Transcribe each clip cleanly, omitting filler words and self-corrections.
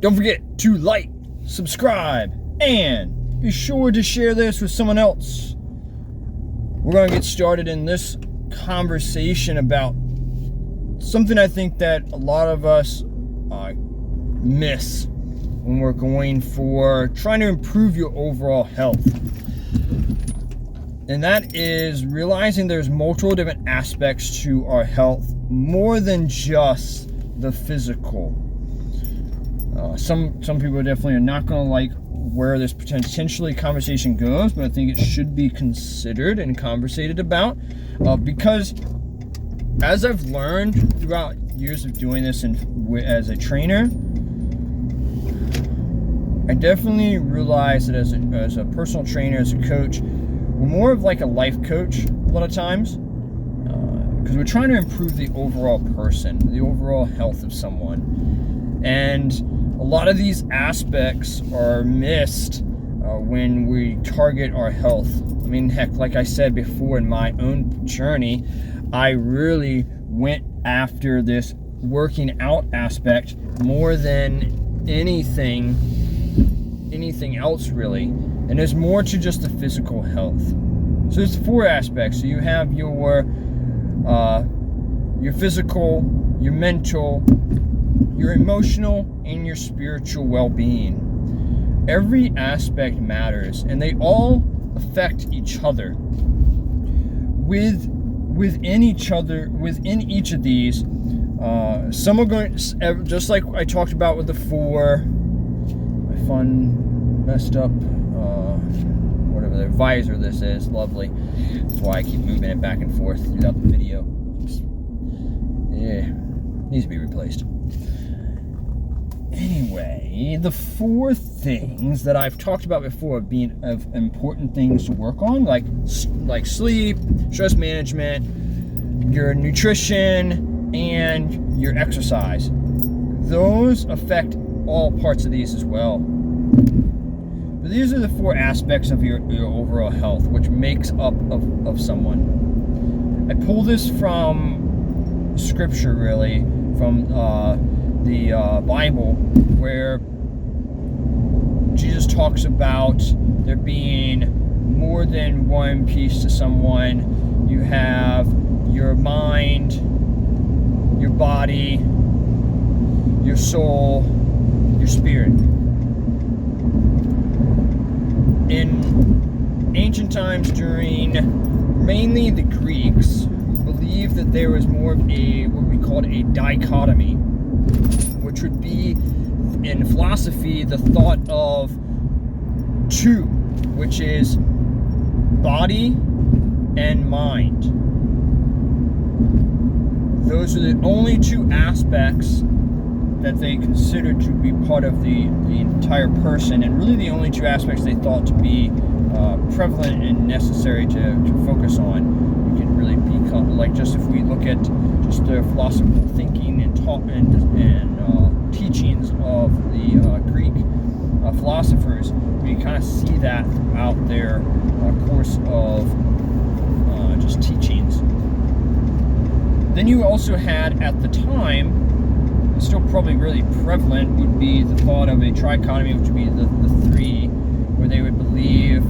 Don't forget to like, subscribe, and be sure to share this with someone else. We're going to get started in this conversation about something I think that a lot of us miss when we're going for trying to improve your overall health. And that is realizing there's multiple different aspects to our health, more than just the physical. Some people definitely are not going to like where this potentially conversation goes, but I think it should be considered and conversated about, because as I've learned throughout years of doing this as a trainer, I definitely realize that as a personal trainer, as a coach, we're more of like a life coach a lot of times, because we're trying to improve the overall person, the overall health of someone. And a lot of these aspects are missed when we target our health. I mean, heck, like I said before, in my own journey, I really went after this working out aspect more than anything else, really. And there's more to just the physical health. So there's 4 aspects. So you have your physical, your mental, your emotional, and your spiritual well-being. Every aspect matters, and they all affect each other. Within each of these, some are going, just like I talked about with the 4, my phone messed up, whatever the visor this is, lovely. That's why I keep moving it back and forth throughout the video. Needs to be replaced. Anyway, the 4 things that I've talked about before being of important things to work on, like sleep, stress management, your nutrition, and your exercise. Those affect all parts of these as well. But these are the 4 aspects of your overall health, which makes up of someone. I pull this from scripture, really, from the Bible, where Jesus talks about there being more than one piece to someone. You have your mind, your body, your soul, your spirit. In ancient times, during mainly the Greeks, believed that there was more of what we called a dichotomy, which would be in philosophy the thought of 2, which is body and mind. Those are the only 2 aspects that they considered to be part of the entire person, and really the only 2 aspects they thought to be prevalent and necessary to focus on. You can really become, like, just if we look at just the philosophical thinking and teachings of the Greek philosophers, we kind of see that throughout their course of just teachings. Then you also had, at the time, still probably really prevalent, would be the thought of a trichotomy, which would be the 3, where they would believe,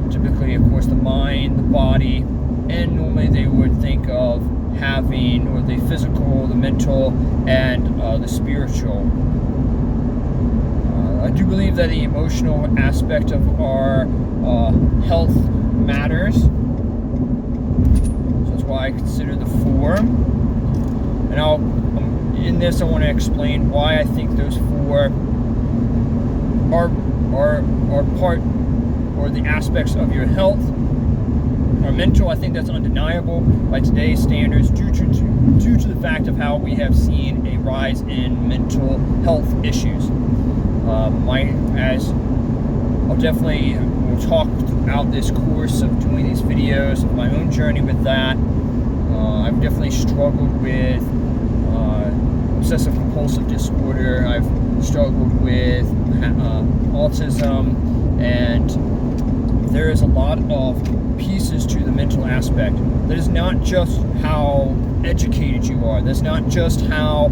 typically, of course, the mind, the body, and normally they would think of having, or the physical, the mental, and the spiritual. I do believe that the emotional aspect of our health matters. So that's why I consider the 4. And in this, I want to explain why I think those 4 are part, or the aspects of your health. Our mental, I think that's undeniable by today's standards, due to the fact of how we have seen a rise in mental health issues. As I'll definitely will talk throughout this course of doing these videos of my own journey with that. I've definitely struggled with obsessive compulsive disorder. I've struggled with autism, and there is a lot of pieces to the mental aspect. That is not just how educated you are. That's not just how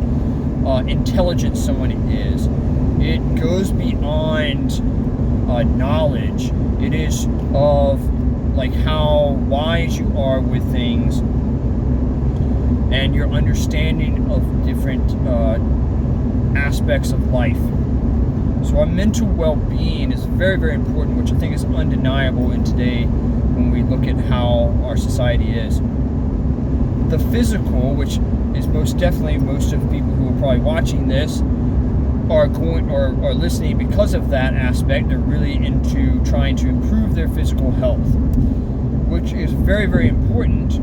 intelligent someone is. it goes beyond knowledge. It is of like how wise you are with things and your understanding of different aspects of life. So our mental well-being is very, very important, which I think is undeniable in today when we look at how our society is. The physical, which is most definitely most of the people who are probably watching this are listening because of that aspect. They're really into trying to improve their physical health, which is very, very important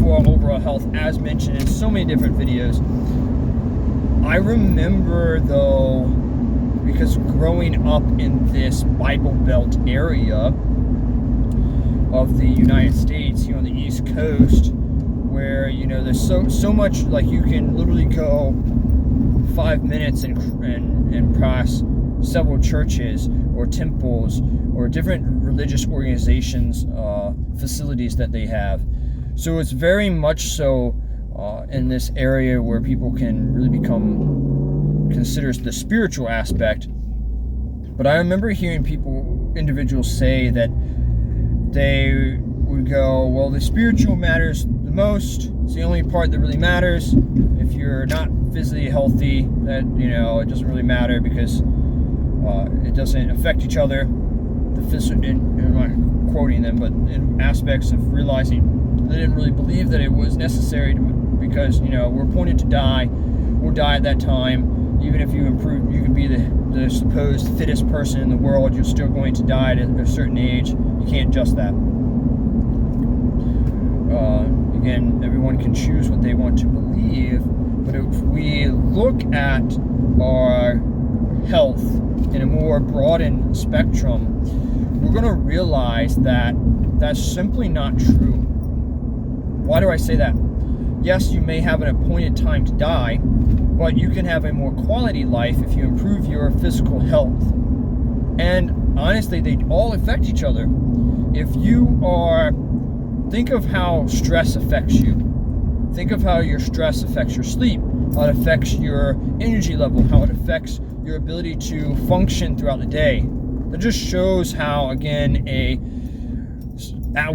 for our overall health, as mentioned in so many different videos. I remember though, because growing up in this Bible Belt area of the United States, here on the East Coast, where there's so much, like you can literally go 5 minutes and pass several churches or temples or different religious organizations facilities that they have. So it's very much so in this area where people can really become considers the spiritual aspect. But I remember hearing individuals say that they would go, well, the spiritual matters the most. It's the only part that really matters. If you're not physically healthy, that it doesn't really matter because it doesn't affect each other. The physical, I'm not quoting them, but in aspects of realizing they didn't really believe that it was necessary because we're appointed to die. We'll die at that time. Even if you improve, you can be the supposed fittest person in the world, you're still going to die at a certain age. You can't adjust that. Again, everyone can choose what they want to believe, but if we look at our health in a more broadened spectrum, we're going to realize that that's simply not true. Why do I say that? Yes, you may have an appointed time to die, but you can have a more quality life if you improve your physical health. And honestly, they all affect each other. Think of how stress affects you. Think of how your stress affects your sleep, how it affects your energy level, how it affects your ability to function throughout the day. That just shows how, again,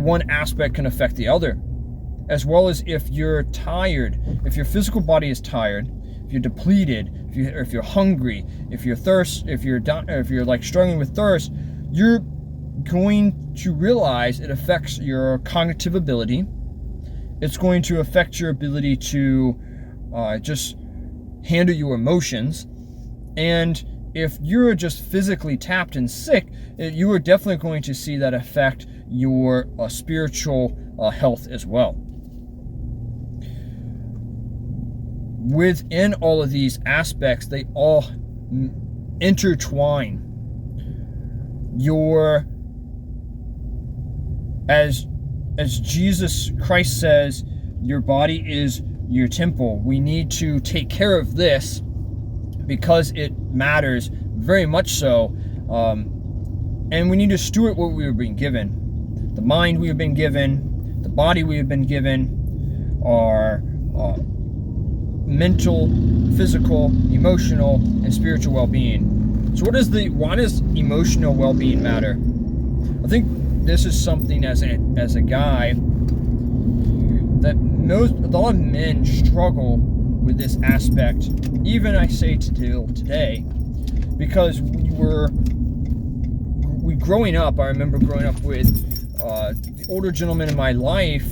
one aspect can affect the other. As well as if you're tired, if your physical body is tired, if you're depleted, if you're hungry, if you're like struggling with thirst, you're going to realize it affects your cognitive ability. It's going to affect your ability to just handle your emotions. And if you're just physically tapped and sick, you are definitely going to see that affect your spiritual health as well. Within all of these aspects, they all intertwine. As Jesus Christ says, your body is your temple. We need to take care of this because it matters very much so. And we need to steward what we were being given. The mind we have been given, the body we have been given, our mental, physical, emotional, and spiritual well-being. So why does emotional well-being matter? I think this is something as a guy that a lot of men struggle with this aspect, even I say today, because growing up, I remember growing up with the older gentlemen in my life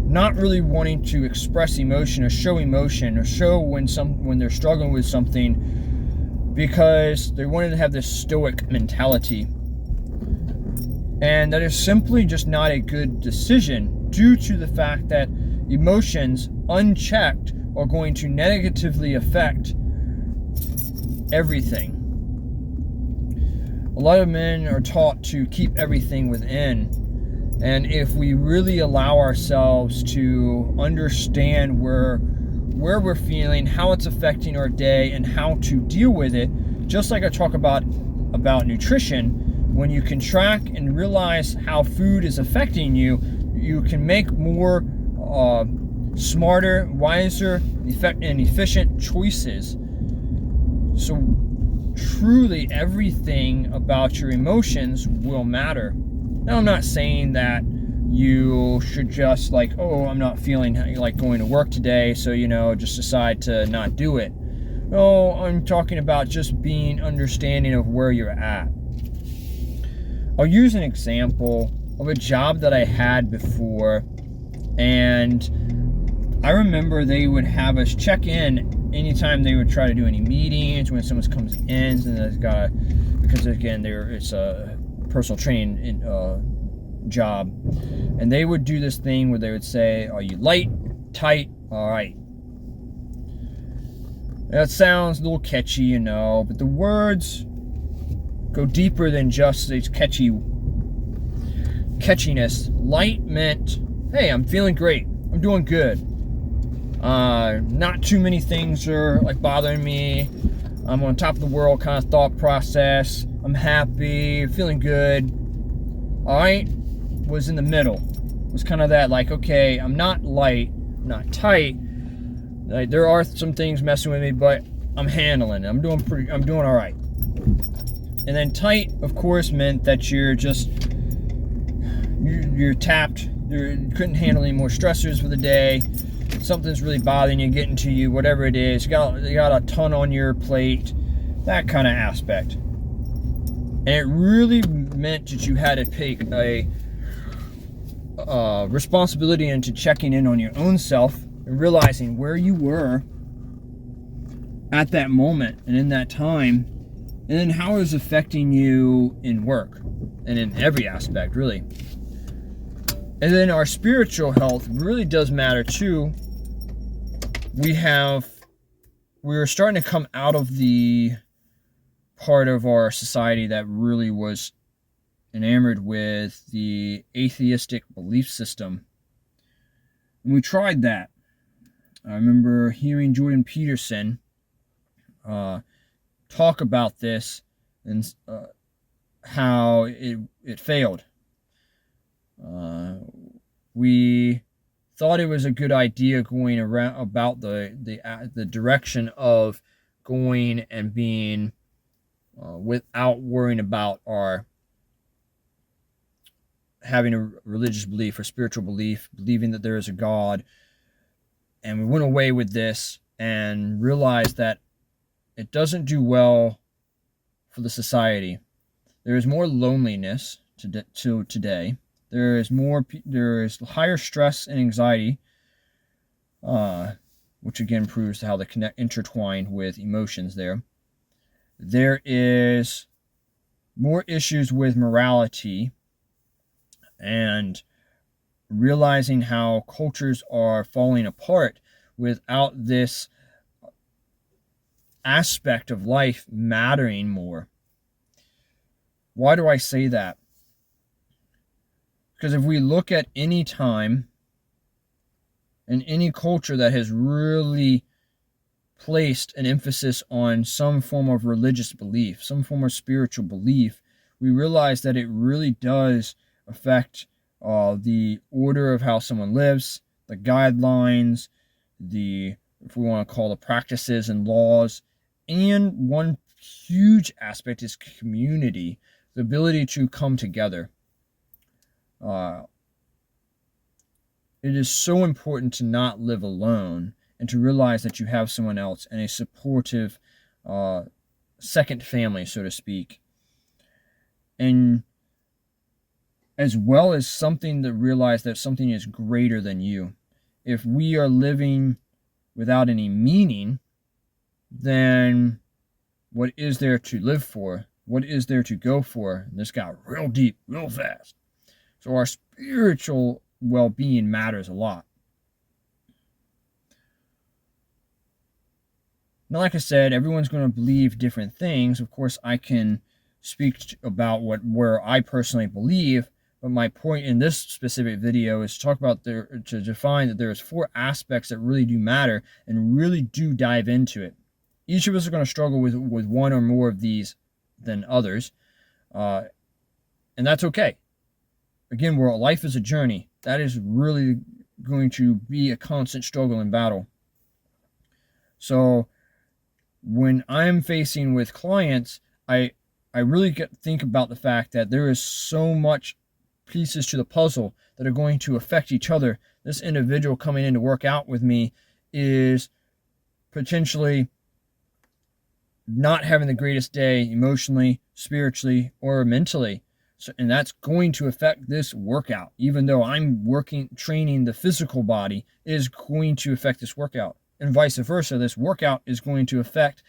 not really wanting to express emotion or show when they're struggling with something, because they wanted to have this stoic mentality. And that is simply just not a good decision, due to the fact that emotions, unchecked, are going to negatively affect everything. A lot of men are taught to keep everything within. And if we really allow ourselves to understand where we're feeling, how it's affecting our day, and how to deal with it, just like I talk about nutrition, when you can track and realize how food is affecting you, you can make more smarter, wiser, and efficient choices. So truly everything about your emotions will matter. Now, I'm not saying that you should just like, oh, I'm not feeling like going to work today, so, just decide to not do it. No, I'm talking about just being understanding of where you're at. I'll use an example of a job that I had before, and I remember they would have us check in anytime they would try to do any meetings, when someone comes in, and because again, it's a personal training job, and they would do this thing where they would say, are you light, tight, all right. That sounds a little catchy, but the words go deeper than just its catchiness. Light meant, hey, I'm feeling great, I'm doing good, not too many things are like bothering me, I'm on top of the world kind of thought process, I'm happy, feeling good. All right, was in the middle, was kind of that, like, okay, I'm not light, not tight, like, there are some things messing with me, but I'm handling it, I'm doing all right. And then tight, of course, meant that you're tapped, you couldn't handle any more stressors for the day, something's really bothering you, getting to you, whatever it is, you got a ton on your plate, that kind of aspect. And it really meant that you had to take a responsibility into checking in on your own self and realizing where you were at that moment and in that time, and then how it was affecting you in work and in every aspect, really. And then our spiritual health really does matter too. We're starting to come out of the part of our society that really was enamored with the atheistic belief system. And we tried that. I remember hearing Jordan Peterson talk about this and how it failed. We thought it was a good idea going around about the direction of going and being without worrying about our having a religious belief or spiritual belief, believing that there is a God. And we went away with this and realized that it doesn't do well for the society. There is more loneliness today. There is higher stress and anxiety, which again proves how they're intertwined with emotions there. There is more issues with morality and realizing how cultures are falling apart without this aspect of life mattering more. Why do I say that? Because if we look at any time and any culture that has really placed an emphasis on some form of religious belief, some form of spiritual belief, we realize that it really does affect the order of how someone lives, the guidelines, if we want to call the practices and laws, and one huge aspect is community, the ability to come together. It is so important to not live alone and to realize that you have someone else and a supportive second family, so to speak. And as well as something to realize that something is greater than you. If we are living without any meaning, then what is there to live for? What is there to go for? And this got real deep, real fast. So our spiritual well-being matters a lot. Now, like I said, everyone's going to believe different things. Of course, I can speak about where I personally believe, but my point in this specific video is to talk about to define that there's 4 aspects that really do matter and really do dive into it. Each of us are going to struggle with one or more of these than others, and that's okay. Again, life is a journey. That is really going to be a constant struggle and battle. So when I'm facing with clients, I really think about the fact that there is so much pieces to the puzzle that are going to affect each other. This individual coming in to work out with me is potentially not having the greatest day emotionally, spiritually, or mentally. So, and that's going to affect this workout. Even though I'm training the physical body, it is going to affect this workout. And vice versa, this workout is going to affect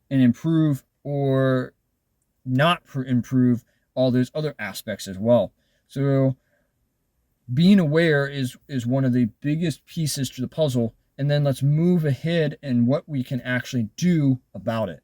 and improve or not improve all those other aspects as well. So being aware is one of the biggest pieces to the puzzle. And then let's move ahead and what we can actually do about it.